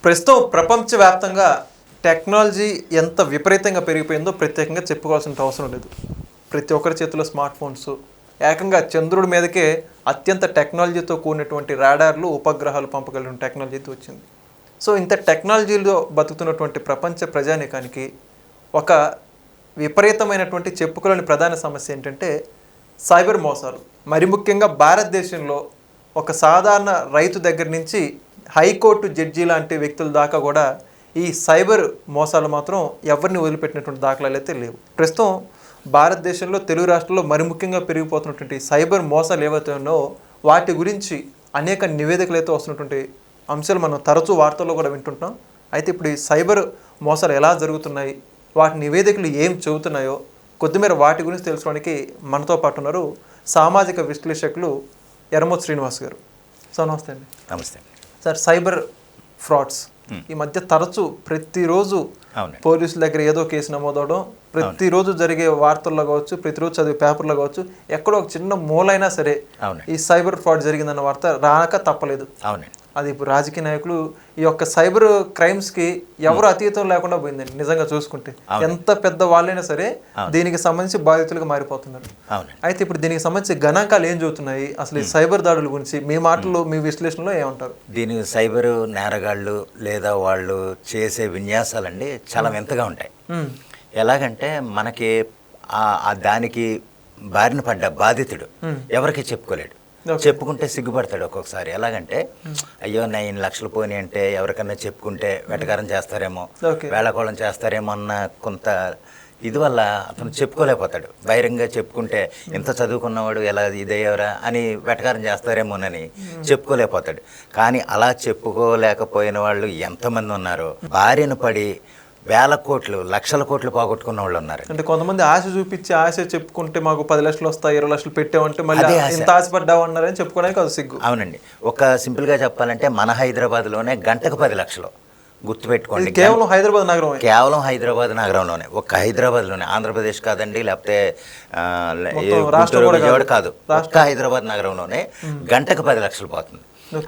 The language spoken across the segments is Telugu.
ప్రస్తుతం ప్రపంచవ్యాప్తంగా టెక్నాలజీ ఎంత విపరీతంగా పెరిగిపోయిందో ప్రత్యేకంగా చెప్పుకోవాల్సిన అవసరం లేదు. ప్రతి ఒక్కరి చేతిలో స్మార్ట్ ఫోన్స్, ఏకంగా చంద్రుడి మీదకే అత్యంత టెక్నాలజీతో కూడినటువంటి రాడార్లు, ఉపగ్రహాలు పంపగలిగిన టెక్నాలజీతో వచ్చింది. సో ఇంత టెక్నాలజీలో బతుకుతున్నటువంటి ప్రపంచ ప్రజానీకానికి ఒక విపరీతమైనటువంటి చెప్పుకోలేని ప్రధాన సమస్య ఏంటంటే సైబర్ మోసాలు. మరి ముఖ్యంగా భారతదేశంలో ఒక సాధారణ రైతు దగ్గర నుంచి హైకోర్టు జడ్జి లాంటి వ్యక్తుల దాకా కూడా ఈ సైబర్ మోసాలు మాత్రం ఎవరిని వదిలిపెట్టినటువంటి దాఖలాలు అయితే లేవు. ప్రస్తుతం భారతదేశంలో తెలుగు రాష్ట్రాల్లో మరి ముఖ్యంగా పెరిగిపోతున్నటువంటి సైబర్ మోసాలు ఏవైతే ఉన్నాయో వాటి గురించి అనేక నివేదికలు అయితే వస్తున్నటువంటి అంశాలు మనం తరచూ వార్తల్లో కూడా వింటుంటాం. అయితే ఇప్పుడు ఈ సైబర్ మోసాలు ఎలా జరుగుతున్నాయి, వాటి నివేదికలు ఏం చెబుతున్నాయో కొద్దిమేర వాటి గురించి తెలుసుకోవడానికి మనతో పాటు ఉన్నారు సామాజిక విశ్లేషకులు ఎర్రమోత్ శ్రీనివాస్ గారు. సార్ నమస్తే అండి. నమస్తే సార్, సైబర్ ఫ్రాడ్స్ ఈ మధ్య తరచూ ప్రతిరోజు పోలీసుల దగ్గర ఏదో కేసు నమోదవడం, ప్రతిరోజు జరిగే వార్తల్లో కావచ్చు, ప్రతిరోజు చదివే పేపర్లో కావచ్చు, ఎక్కడో ఒక చిన్న మూలైనా సరే ఈ సైబర్ ఫ్రాడ్ జరిగిందన్న వార్త రాక తప్పలేదు. అది ఇప్పుడు రాజకీయ నాయకులు ఈ యొక్క సైబర్ క్రైమ్స్కి ఎవరు అతీతం లేకుండా పోయిందండి. నిజంగా చూసుకుంటే ఎంత పెద్ద వాళ్ళైనా సరే దీనికి సంబంధించి బాధితులుగా మారిపోతున్నారు. అయితే ఇప్పుడు దీనికి సంబంధించి గణాంకాలు ఏం చూస్తున్నాయి, అసలు ఈ సైబర్ దాడుల గురించి మీ మాటల్లో, మీ విశ్లేషణలో ఏమంటారు? దీనికి సైబర్ నేరగాళ్ళు లేదా వాళ్ళు చేసే విన్యాసాలండి చాలా వింతగా ఉంటాయి. ఎలాగంటే మనకి దానికి బారిన పడ్డ బాధితుడు ఎవరికి చెప్పుకోలేడు. చెప్పుకుంటే సిగ్గుపడతాడు ఒక్కొక్కసారి. ఎలాగంటే అయ్యో నా 8 లక్షలు పోనీ అంటే ఎవరికన్నా చెప్పుకుంటే వెటకారం చేస్తారేమో, వేళకోళం చేస్తారేమో అన్న కొంత ఇది వల్ల అతను చెప్పుకోలేకపోతాడు. బహిరంగంగా చెప్పుకుంటే ఇంత చదువుకున్నవాడు ఎలా ఇదయ్యారా అని వెటకారం చేస్తారేమోనని చెప్పుకోలేకపోతాడు. కానీ అలా చెప్పుకోలేకపోయిన వాళ్ళు ఎంతమంది ఉన్నారో, బారిన పడి వేల కోట్లు, లక్షల కోట్లు పోగొట్టుకున్న వాళ్ళు ఉన్నారు. అంటే కొంతమంది ఆశ చూపించి ఆశ చెప్పుకుంటే మాకు 10 లక్షలు వస్తాయి, 20 లక్షలు పెట్టామంటే మళ్ళీ ఇంత ఆశపడ్డావు అన్నారని చెప్పుకోవడానికి అది సిగ్గు. అవునండి. ఒక సింపుల్గా చెప్పాలంటే మన హైదరాబాద్లోనే గంటకు 10 లక్షలు. గుర్తుపెట్టుకోండి, కేవలం హైదరాబాద్ నగరం, కేవలం హైదరాబాద్ నగరంలోనే, ఒక్క హైదరాబాద్లోనే, ఆంధ్రప్రదేశ్ కాదండి, లేకపోతే విజయవాడ కాదు, ఒక్క హైదరాబాద్ నగరంలోనే గంటకు 10 లక్షలు పోతుంది.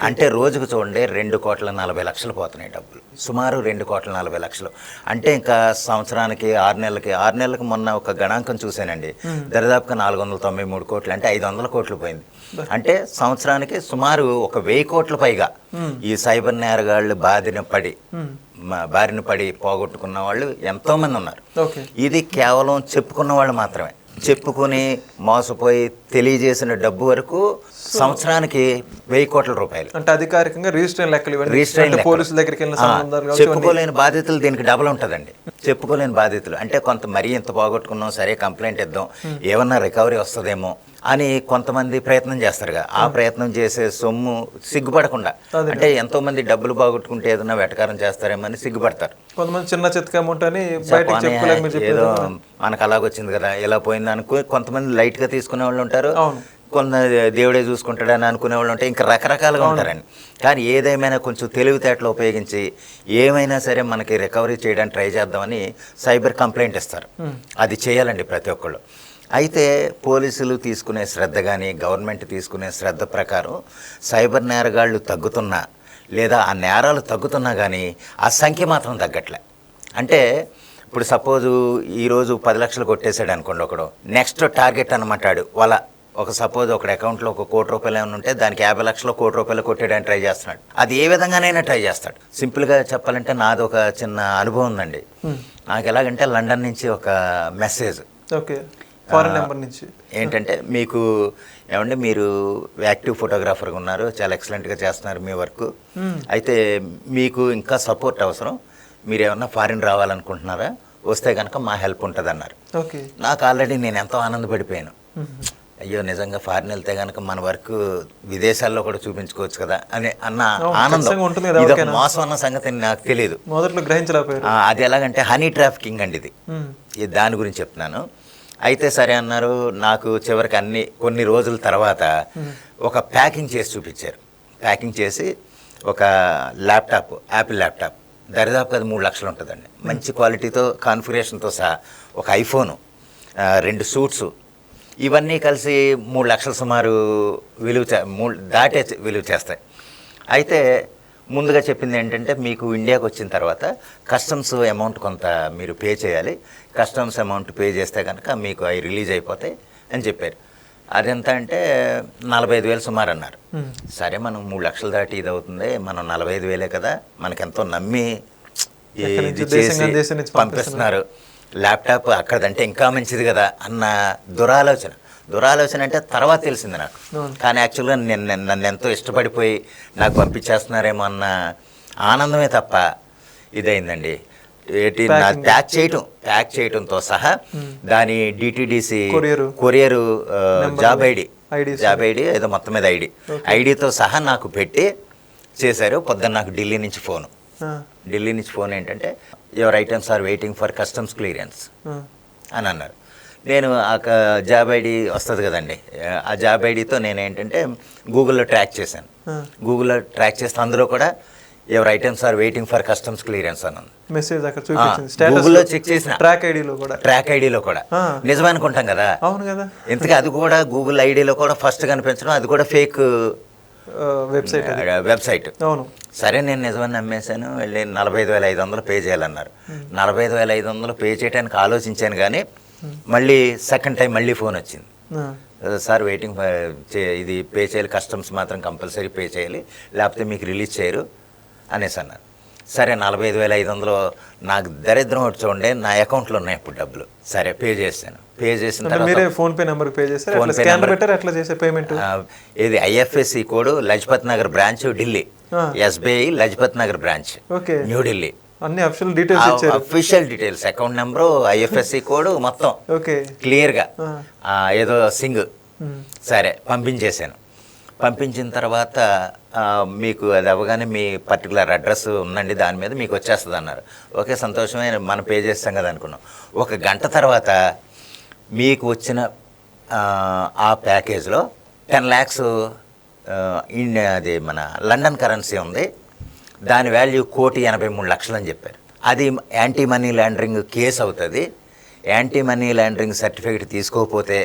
అంటే రోజుకు చూడండి 2,40,00,000 పోతున్నాయి డబ్బులు, సుమారు 2,40,00,000. అంటే ఇంకా సంవత్సరానికి 6 నెలలకు మొన్న ఒక గణాంకం చూశానండి, దరిదాపుగా 493 కోట్లు, అంటే 500 కోట్లు పోయింది. అంటే సంవత్సరానికి సుమారు 1,000 కోట్ల పైగా ఈ సైబర్ నేరగాళ్ళు బారిన పడి పోగొట్టుకున్న వాళ్ళు ఎంతో మంది ఉన్నారు. ఇది కేవలం చెప్పుకున్న వాళ్ళు మాత్రమే. చెప్పుకుని మోసపోయి తెలియజేసిన డబ్బు వరకు సంవత్సరానికి 1,000 కోట్ల రూపాయలు. అంటే అధికారికంగా రిజిస్టర్ పోలీసుల దగ్గరికి చెప్పుకోలేని బాధితులు దీనికి డబల్ ఉంటుందండి. చెప్పుకోలేని బాధితులు అంటే కొంత మరీ ఇంత పోగొట్టుకున్నాం, సరే కంప్లైంట్ ఇద్దాం, ఏమన్నా రికవరీ వస్తుందేమో అని కొంతమంది ప్రయత్నం చేస్తారుగా. ఆ ప్రయత్నం చేసే సొమ్ము సిగ్గుపడకుండా, అంటే ఎంతో మంది డబ్బులు బాగొట్టుకుంటే ఏదైనా వెటకారం చేస్తారేమో అని సిగ్గుపడతారు. కొంతమంది చిన్న చిత్క అమౌంట్ అని ఏదో మనకు అలాగొచ్చింది కదా ఇలా పోయింది అనుకో కొంతమంది లైట్గా తీసుకునే వాళ్ళు ఉంటారు, కొంత దేవుడే చూసుకుంటాడని అనుకునే వాళ్ళు ఉంటాయి, ఇంకా రకరకాలుగా ఉంటారని. కానీ ఏదేమైనా కొంచెం తెలివితేటలు ఉపయోగించి ఏమైనా సరే మనకి రికవరీ చేయడానికి ట్రై చేద్దామని సైబర్ కంప్లైంట్ ఇస్తారు. అది చేయాలండి ప్రతి ఒక్కళ్ళు. అయితే పోలీసులు తీసుకునే శ్రద్ధ కానీ గవర్నమెంట్ తీసుకునే శ్రద్ధ ప్రకారం సైబర్ నేరగాళ్ళు తగ్గుతున్నా లేదా ఆ నేరాలు తగ్గుతున్నా కానీ ఆ సంఖ్య మాత్రం తగ్గట్లే. అంటే ఇప్పుడు సపోజు ఈరోజు 10 లక్షలు కొట్టేశాడు అనుకోండి ఒకడు, నెక్స్ట్ టార్గెట్ అనమాటాడు ఒక సపోజ్ ఒకటి అకౌంట్లో 1 కోటి రూపాయలు ఏమైనా ఉంటే దానికి 50 లక్షలు, 1 కోటి రూపాయలు కొట్టేయడానికి ట్రై చేస్తున్నాడు. అది ఏ విధంగానైనా ట్రై చేస్తాడు. సింపుల్గా చెప్పాలంటే నాది ఒక చిన్న అనుభవం ఉందండి. నాకు ఎలాగంటే లండన్ నుంచి ఒక మెసేజ్, ఫారెన్ నెంబర్ నుంచి, ఏంటంటే మీకు ఏమంటే మీరు యాక్టివ్ ఫోటోగ్రాఫర్గా ఉన్నారు, చాలా ఎక్సలెంట్గా చేస్తున్నారు మీ వర్క్, అయితే మీకు ఇంకా సపోర్ట్ అవసరం, మీరు ఏమన్నా ఫారిన్ రావాలనుకుంటున్నారా, వస్తే కనుక మా హెల్ప్ ఉంటుంది అన్నారు. నాకు ఆల్రెడీ నేను ఎంతో ఆనందపడిపోయాను. అయ్యో నిజంగా ఫారిన్ వెళ్తే కనుక మన వర్క్ విదేశాల్లో కూడా చూపించుకోవచ్చు కదా అన్న ఆనందం. ఇది మోసం అన్న సంగతి నాకు తెలియదు, మొదట్లో గ్రహించలేకపోయారు. అది ఎలాగంటే హనీ ట్రాఫికింగ్ అండి ఇది దాని గురించి చెప్తున్నాను. అయితే సరే అన్నారు. నాకు చివరికి కొన్ని రోజుల తర్వాత ఒక ప్యాకింగ్ చేసి చూపించారు. ప్యాకింగ్ చేసి ఒక ల్యాప్టాప్, యాపిల్ ల్యాప్టాప్, దరిదాపుగా అది 3 లక్షలు ఉంటుందండి, మంచి క్వాలిటీతో కాన్ఫిగరేషన్తో సహా, ఒక ఐఫోను, 2 సూట్సు, ఇవన్నీ కలిసి 3 లక్షలు సుమారు విలువ దాటే విలువ చేస్తాయి. అయితే ముందుగా చెప్పింది ఏంటంటే మీకు ఇండియాకి వచ్చిన తర్వాత కస్టమ్స్ అమౌంట్ కొంత మీరు పే చేయాలి, కస్టమ్స్ అమౌంట్ పే చేస్తే కనుక మీకు అవి రిలీజ్ అయిపోతాయి అని చెప్పారు. అదెంత అంటే 45,000 సుమారు అన్నారు. సరే మనం 3 లక్షలు దాటి ఇది అవుతుంది, మనం 45,000 కదా, మనకెంతో నమ్మి ఇది చేసి పంపిస్తున్నారు, ల్యాప్టాప్ అక్కడంటే ఇంకా మంచిది కదా అన్న దురాలోచన అంటే తర్వాత తెలిసింది నాకు. కానీ యాక్చువల్గా నన్ను ఎంతో ఇష్టపడిపోయి నాకు పంపించేస్తున్నారేమో అన్న ఆనందమే తప్ప ఇదైందండి. ప్యాక్ చేయటంతో సహా దాని డిటిడిసి కొరియరు జాబ్ ఐడి ఏదో మొత్తం మీద ఐడితో సహా నాకు పెట్టి చేశారు. పొద్దున్న నాకు ఢిల్లీ నుంచి ఫోన్ ఏంటంటే your items are waiting for customs clearance అని అన్నారు. నేను ఆ జాబ్ ఐడి వస్తుంది కదండి, ఆ జాబ్ ఐడితో నేను ఏంటంటే గూగుల్లో ట్రాక్ చేశాను. గూగుల్లో ట్రాక్ చేస్తే అందులో కూడా your items are waiting for customs clearance అని మెసేజ్ గూగుల్లో చెక్ చేసిన ట్రాక్ ఐడిలో కూడా నిజమే అనుకుంటాం కదా. అవును కదా. ఎందుకు అది కూడా గూగుల్ ఐడిలో కూడా ఫస్ట్ కనిపించడం, అది కూడా ఫేక్ వెబ్సైట్. అవును. సరే నేను నిజమని నమ్మేశాను. వెళ్ళి 45,500 పే చేయాలన్నారు. 45,500 పే చేయడానికి ఆలోచించాను, కానీ మళ్ళీ సెకండ్ టైం మళ్ళీ ఫోన్ వచ్చింది. సార్ వెయిటింగ్ ఇది పే చేయాలి, కస్టమ్స్ మాత్రం కంపల్సరీ పే చేయాలి, లేకపోతే మీకు రిలీజ్ చేయరు అనేసి అన్నారు. సరే 45,500 నాకు దరిద్రం వచ్చి చూడండి, నా అకౌంట్లో ఉన్నాయి ఇప్పుడు డబ్బులు. సరే పే చేశాను. పే చేసిన తర్వాత ఫోన్పే నెంబర్ పే చేశారు. పేమెంట్ ఇది IFSC code Lajpat Nagar branch Delhi, SBI Lajpat Nagar branch New Delhi, అన్ని official details account number IFSC code మొత్తం క్లియర్గా ఏదో సింగ్. సరే పంపించేశాను. పంపించిన తర్వాత మీకు అది అవ్వగానే మీ పర్టికులర్ అడ్రస్ ఉందండి, దాని మీద మీకు వచ్చేస్తుంది అన్నారు. ఓకే సంతోషమే, మనం పే చేస్తాం కదా అనుకున్నాం. 1 గంట తర్వాత మీకు వచ్చిన ఆ ప్యాకేజ్లో 10 lakhs అది మన లండన్ కరెన్సీ ఉంది, దాని వాల్యూ 1,83,00,000 అని చెప్పారు. అది యాంటీ మనీ లాండరింగ్ కేసు అవుతుంది. యాంటీ మనీ లాండరింగ్ సర్టిఫికేట్ తీసుకోకపోతే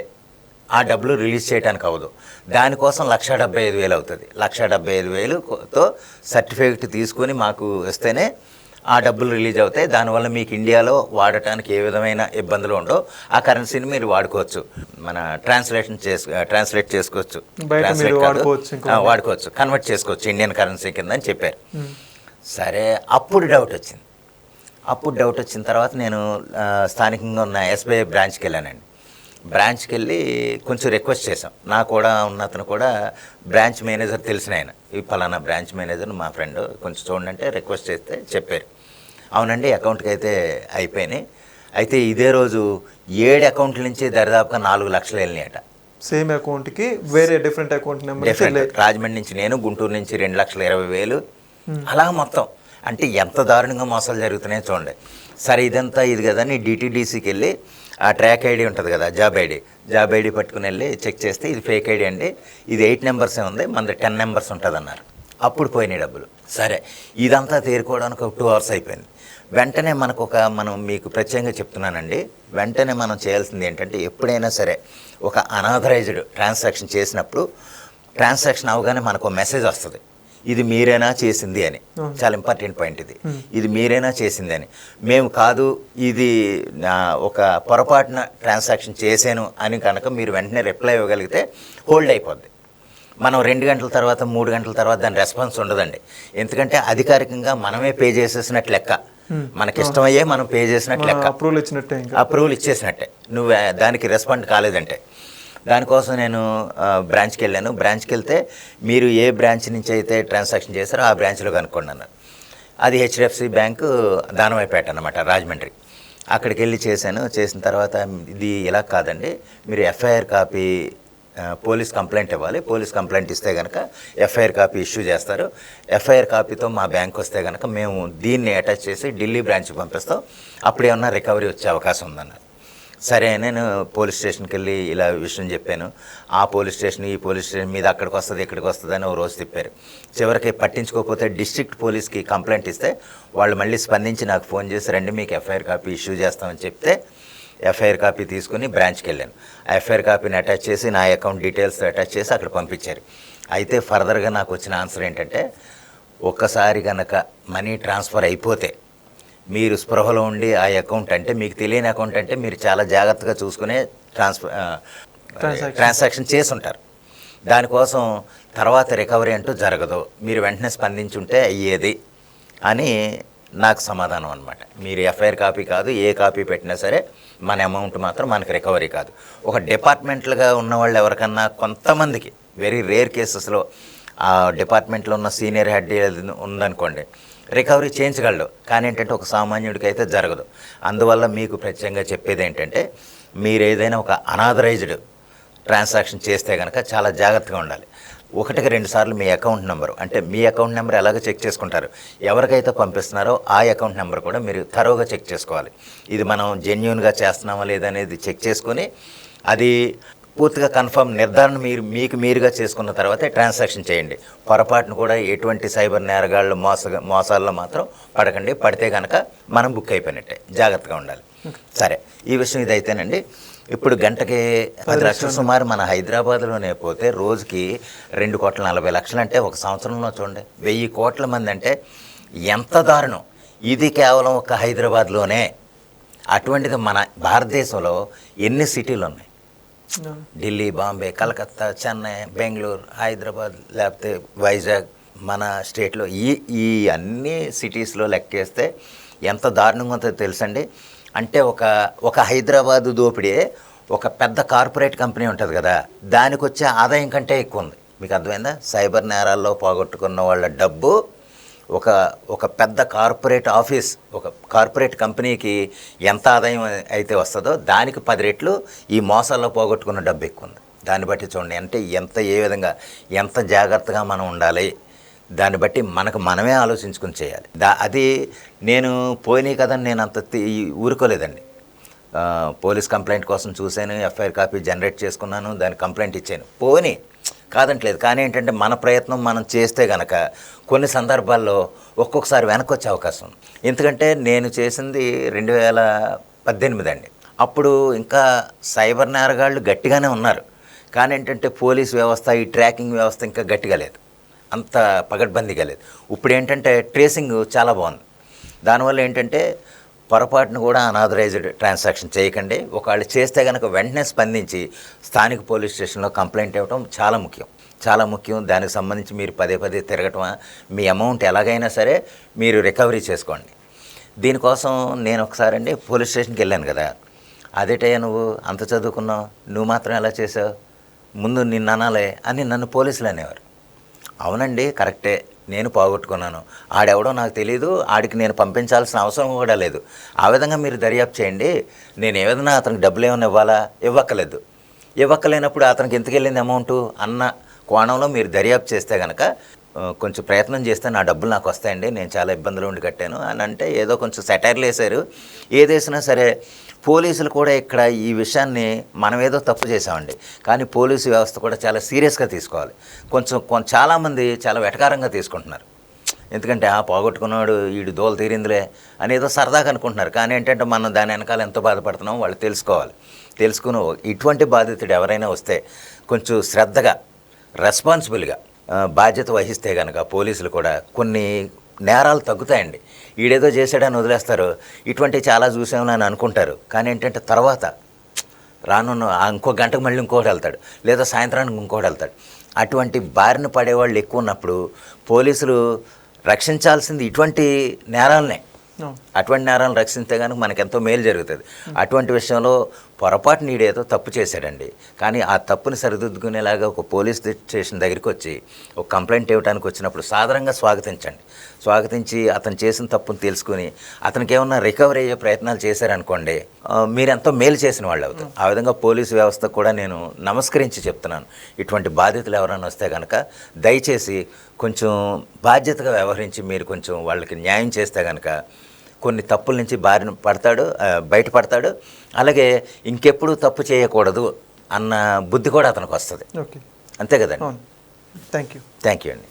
ఆ డబ్బులు రిలీజ్ చేయడానికి అవ్వదు. దానికోసం 1,75,000 అవుతుంది. 1,75,000తో సర్టిఫికేట్ తీసుకొని మాకు వస్తేనే ఆ డబ్బులు రిలీజ్ అవుతాయి. దానివల్ల మీకు ఇండియాలో వాడటానికి ఏ విధమైన ఇబ్బందులు ఉండవు. ఆ కరెన్సీని మీరు వాడుకోవచ్చు, మన ట్రాన్స్లేట్ చేసుకోవచ్చు, వాడుకోవచ్చు, కన్వర్ట్ చేసుకోవచ్చు ఇండియన్ కరెన్సీ కింద అని చెప్పారు. సరే అప్పుడు డౌట్ వచ్చిన తర్వాత నేను స్థానికంగా ఉన్న ఎస్బీఐ బ్రాంచ్కి వెళ్ళానండి. బ్రాంచ్కి వెళ్ళి కొంచెం రిక్వెస్ట్ చేశాం. నా కూడా ఉన్న అతను కూడా బ్రాంచ్ మేనేజర్ తెలిసిన ఆయన, ఈ ఫలానా బ్రాంచ్ మేనేజర్ మా ఫ్రెండ్, కొంచెం చూడండి అంటే రిక్వెస్ట్ చేస్తే చెప్పారు, అవునండి అకౌంట్కి అయితే అయిపోయినాయి. అయితే ఇదే రోజు 7 అకౌంట్ల నుంచి దరిదాపుగా 4 లక్షలు వెళ్ళినాయట. సేమ్ అకౌంట్కి వేరే డిఫరెంట్ అకౌంట్ నెంబర్. రాజమండ్రి నుంచి నేను, గుంటూరు నుంచి 2,20,000 అలా మొత్తం. అంటే ఎంత దారుణంగా మోసాలు జరుగుతున్నాయో చూడండి. సరే ఇదంతా ఇది కదా అని డిటిడిసికి వెళ్ళి ఆ ట్రాక్ ఐడి ఉంటుంది కదా, జాబ్ ఐడి పట్టుకుని వెళ్ళి చెక్ చేస్తే ఇది ఫేక్ ఐడి అండి, ఇది 8 numbers ఉంది, మనది 10 numbers ఉంటుంది అన్నారు. అప్పుడు పోయినాయి డబ్బులు. సరే ఇదంతా తేరుకోవడానికి ఒక 2 hours అయిపోయింది. వెంటనే మనం మీకు ప్రత్యేకంగా చెప్తున్నానండి, వెంటనే మనం చేయాల్సింది ఏంటంటే ఎప్పుడైనా సరే ఒక అనాథరైజ్డ్ ట్రాన్సాక్షన్ చేసినప్పుడు ట్రాన్సాక్షన్ అవగానే మనకు మెసేజ్ వస్తుంది, ఇది మీరేనా చేసింది అని. చాలా ఇంపార్టెంట్ పాయింట్ ఇది మీరేనా చేసింది అని. మేము కాదు, ఇది ఒక పొరపాటున ట్రాన్సాక్షన్ చేశాను అని కనుక మీరు వెంటనే రిప్లై ఇవ్వగలిగితే హోల్డ్ అయిపోద్ది. మనం 2 గంటల తర్వాత 3 గంటల తర్వాత దాని రెస్పాన్స్ ఉండదండి. ఎందుకంటే అధికారికంగా మనమే పే చేసేసినట్టు లెక్క, మనకిష్టమయ్యే మనం పే చేసినట్టు లెక్క, అప్రూవల్ ఇచ్చేసినట్టే. నువ్వు దానికి రెస్పాండ్ కాలేదంటే. దానికోసం నేను బ్రాంచ్కి వెళ్ళాను. బ్రాంచ్కి వెళ్తే మీరు ఏ బ్రాంచ్ నుంచి అయితే ట్రాన్సాక్షన్ చేశారో ఆ బ్రాంచ్లో కనుక్కోండి అన్నారు. అది హెచ్డిఎఫ్సి బ్యాంకు దానమైపేట అన్నమాట, రాజమండ్రి. అక్కడికి వెళ్ళి చేసిన తర్వాత ఇది ఇలా కాదండి, మీరు ఎఫ్ఐఆర్ కాపీ పోలీస్ కంప్లైంట్ ఇవ్వాలి, పోలీస్ కంప్లైంట్ ఇస్తే కనుక ఎఫ్ఐఆర్ కాపీ ఇష్యూ చేస్తారు, ఎఫ్ఐఆర్ కాపీతో మా బ్యాంక్ వస్తే కనుక మేము దీన్ని అటాచ్ చేసి ఢిల్లీ బ్రాంచ్కి పంపిస్తాం, అప్పుడేమన్నా రికవరీ వచ్చే అవకాశం ఉందన్నారు. సరే నేను పోలీస్ స్టేషన్కి వెళ్ళి ఇలా విషయం చెప్పాను. ఆ పోలీస్ స్టేషన్ ఈ పోలీస్ స్టేషన్ మీద అక్కడికి వస్తుంది ఇక్కడికి వస్తుంది అని ఓ రోజు తిప్పారు. చివరికి పట్టించుకోకపోతే డిస్ట్రిక్ట్ పోలీస్కి కంప్లైంట్ ఇస్తే వాళ్ళు మళ్ళీ స్పందించి నాకు ఫోన్ చేసి రండి మీకు ఎఫ్ఐఆర్ కాపీ ఇష్యూ చేస్తామని చెప్తే ఎఫ్ఐఆర్ కాపీ తీసుకుని బ్రాంచ్కి వెళ్ళాను. ఆ ఎఫ్ఐఆర్ కాపీని అటాచ్ చేసి నా అకౌంట్ డీటెయిల్స్ అటాచ్ చేసి అక్కడ పంపించారు. అయితే ఫర్దర్గా నాకు వచ్చిన ఆన్సర్ ఏంటంటే ఒక్కసారి కనుక మనీ ట్రాన్స్ఫర్ అయిపోతే మీరు స్పృహలో ఉండి ఆ అకౌంట్ అంటే మీకు తెలియని అకౌంట్ అంటే మీరు చాలా జాగ్రత్తగా చూసుకునే ట్రాన్సాక్షన్ చేసి ఉంటారు. దానికోసం తర్వాత రికవరీ అంటూ జరగదు, మీరు వెంటనే స్పందించుంటే అయ్యేది అని నాకు సమాధానం అనమాట. మీరు ఎఫ్ఐఆర్ కాపీ కాదు, ఏ కాపీ పెట్టినా సరే మన అమౌంట్ మాత్రం మనకి రికవరీ కాదు. ఒక డిపార్ట్మెంట్లుగా ఉన్నవాళ్ళు ఎవరికన్నా కొంతమందికి వెరీ రేర్ కేసెస్లో ఆ డిపార్ట్మెంట్లో ఉన్న సీనియర్ హెడ్ ఉందనుకోండి రికవరీ చేయించగలడు. కానీ ఏంటంటే ఒక సామాన్యుడికి అయితే జరగదు. అందువల్ల మీకు ప్రత్యేకంగా చెప్పేది ఏంటంటే మీరు ఏదైనా ఒక అనాథరైజ్డ్ ట్రాన్సాక్షన్ చేస్తే కనుక చాలా జాగ్రత్తగా ఉండాలి. 1-2 సార్లు మీ అకౌంట్ నెంబరు, అంటే మీ అకౌంట్ నెంబర్ ఎలాగో చెక్ చేసుకుంటారు, ఎవరికైతే పంపిస్తున్నారో ఆ అకౌంట్ నెంబర్ కూడా మీరు థరోగా చెక్ చేసుకోవాలి. ఇది మనం జెన్యూన్గా చేస్తున్నామా లేదనేది చెక్ చేసుకొని అది పూర్తిగా కన్ఫర్మ్ నిర్ధారణ మీకు మీరుగా చేసుకున్న తర్వాతే ట్రాన్సాక్షన్ చేయండి. పొరపాటును కూడా ఎటువంటి సైబర్ నేరగాళ్ళు మోసాల్లో మాత్రం పడకండి. పడితే కనుక మనం బుక్ అయిపోయినట్టే. జాగ్రత్తగా ఉండాలి. సరే, ఈ విషయం ఇదైతేనండి. ఇప్పుడు గంటకి 10 లక్షలు సుమారు మన హైదరాబాద్లోనే పోతే రోజుకి 2,40,00,000 అంటే ఒక సంవత్సరంలో చూడండి 1000 కోట్ల మంది అంటే ఎంత దారుణం. ఇది కేవలం ఒక హైదరాబాద్లోనే. అటువంటిది మన భారతదేశంలో ఎన్ని సిటీలు ఉన్నాయి? ఢిల్లీ, బాంబే, కలకత్తా, చెన్నై, బెంగళూరు, హైదరాబాద్, లేకపోతే వైజాగ్, మన స్టేట్లో ఈ అన్ని సిటీస్లో లెక్కేస్తే ఎంత దారుణంగా ఉంటుందో తెలుసండి. అంటే ఒక హైదరాబాదు దోపిడీ ఒక పెద్ద కార్పొరేట్ కంపెనీ ఉంటుంది కదా, దానికి వచ్చే ఆదాయం కంటే ఎక్కువ ఉంది. మీకు అర్థమైందా? సైబర్ నేరాల్లో పోగొట్టుకున్న వాళ్ళ డబ్బు ఒక పెద్ద కార్పొరేట్ ఆఫీస్, ఒక కార్పొరేట్ కంపెనీకి ఎంత ఆదాయం అయితే వస్తుందో దానికి 10 రెట్లు ఈ మోసాల్లో పోగొట్టుకున్న డబ్బు ఎక్కువ ఉంది. దాన్ని బట్టి చూడండి అంటే ఏ విధంగా ఎంత జాగ్రత్తగా మనం ఉండాలి. దాన్ని బట్టి మనమే ఆలోచించుకుని చేయాలి. అది నేను పోయినాయి కదని నేను అంత ఊరుకోలేదండి. పోలీస్ కంప్లైంట్ కోసం చూశాను, ఎఫ్ఐఆర్ కాపీ జనరేట్ చేసుకున్నాను, దాని కంప్లైంట్ ఇచ్చాను. పోనీ కాదంటలేదు. కానీ ఏంటంటే మన ప్రయత్నం మనం చేస్తే కనుక కొన్ని సందర్భాల్లో ఒక్కొక్కసారి వెనక్కి వచ్చే అవకాశం ఉంది. ఎందుకంటే నేను చేసింది 2018 అండి. అప్పుడు ఇంకా సైబర్ నేరగాళ్ళు గట్టిగానే ఉన్నారు. కానీ ఏంటంటే పోలీస్ వ్యవస్థ, ఈ ట్రాకింగ్ వ్యవస్థ ఇంకా గట్టిగా లేదు, అంత పగడ్బందీగా లేదు. ఇప్పుడు ఏంటంటే ట్రేసింగ్ చాలా బాగుంది. దానివల్ల ఏంటంటే పొరపాటును కూడా అనాథరైజ్డ్ ట్రాన్సాక్షన్ చేయకండి. ఒకవేళ చేస్తే కనుక వెంటనే స్పందించి స్థానిక పోలీస్ స్టేషన్లో కంప్లైంట్ ఇవ్వడం చాలా ముఖ్యం. దానికి సంబంధించి మీరు పదే తిరగటమా, మీ అమౌంట్ ఎలాగైనా సరే మీరు రికవరీ చేసుకోండి. దీనికోసం నేను ఒకసారి అండి పోలీస్ స్టేషన్కి వెళ్ళాను కదా. అదేటయ్యా నువ్వు అంత చదువుకున్నావు, నువ్వు మాత్రం ఎలా చేసావు, ముందు నిన్ను అనాలే అని నన్ను పోలీసులు అనేవారు. అవునండి, కరెక్టే, నేను పోగొట్టుకున్నాను, ఆడెవడో నాకు తెలియదు, ఆడికి నేను పంపించాల్సిన అవసరం కూడా లేదు. ఆ విధంగా మీరు దర్యాప్తు చేయండి. నేను ఏదైనా అతనికి డబ్బులు ఏమైనా ఇవ్వాలా? ఇవ్వక్కలేనప్పుడు అతనికి ఎందుకు వెళ్ళింది అమౌంట్ అన్న కోణంలో మీరు దర్యాప్తు చేస్తే కనుక కొంచెం ప్రయత్నం చేస్తే నా డబ్బులు నాకు వస్తాయండి, నేను చాలా ఇబ్బందులు ఉండి కట్టాను అని అంటే ఏదో కొంచెం సెటైర్లు వేశారు. ఏదేసినా సరే పోలీసులు కూడా ఇక్కడ ఈ విషయాన్ని మనం ఏదో తప్పు చేసామండి, కానీ పోలీసు వ్యవస్థ కూడా చాలా సీరియస్గా తీసుకోవాలి. చాలామంది చాలా వెటకారంగా తీసుకుంటున్నారు. ఎందుకంటే పోగొట్టుకున్నాడు వీడు దోలు తీరిందిలే అని ఏదో సరదాగా అనుకుంటున్నారు. కానీ ఏంటంటే మనం దాని వెనకాల ఎంతో బాధపడుతున్నాం వాళ్ళు తెలుసుకుని ఇటువంటి బాధితుడు ఎవరైనా వస్తే కొంచెం శ్రద్ధగా, రెస్పాన్సిబుల్గా బాధ్యత వహిస్తే కనుక పోలీసులు కూడా కొన్ని నేరాలు తగ్గుతాయండి. ఈడేదో చేసాడని వదిలేస్తారు. ఇటువంటివి చాలా చూసామని అనుకుంటారు. కానీ ఏంటంటే తర్వాత రానున్న ఇంకో గంటకు మళ్ళీ ఇంకోటి వెళ్తాడు, లేదా సాయంత్రానికి ఇంకోటి వెళ్తాడు. అటువంటి బారిన పడేవాళ్ళు ఎక్కువ ఉన్నప్పుడు పోలీసులు రక్షించాల్సింది ఇటువంటి నేరాలనే. అటువంటి నేరాలను రక్షిస్తే కనుక మనకెంతో మేలు జరుగుతుంది. అటువంటి విషయంలో పొరపాటు నీడేదో తప్పు చేశాడండి, కానీ ఆ తప్పుని సరిదిద్దుకునేలాగా ఒక పోలీస్ స్టేషన్ దగ్గరికి వచ్చి ఒక కంప్లైంట్ ఇవ్వడానికి వచ్చినప్పుడు సాధారణంగా స్వాగతించి అతను చేసిన తప్పును తెలుసుకుని అతనికి ఏమన్నా రికవరీ అయ్యే ప్రయత్నాలు చేశారనుకోండి, మీరెంతో మేలు చేసిన వాళ్ళు అవుతారు. ఆ విధంగా పోలీసు వ్యవస్థ కూడా నేను నమస్కరించి చెప్తున్నాను. ఇటువంటి బాధితులు ఎవరైనా వస్తే కనుక దయచేసి కొంచెం బాధ్యతగా వ్యవహరించి మీరు కొంచెం వాళ్ళకి న్యాయం చేస్తే కనుక కొన్ని తప్పుల నుంచి బయటపడతాడు. అలాగే ఇంకెప్పుడు తప్పు చేయకూడదు అన్న బుద్ధి కూడా అతనికి వస్తుంది. అంతే కదండి. థ్యాంక్ యూ అండి.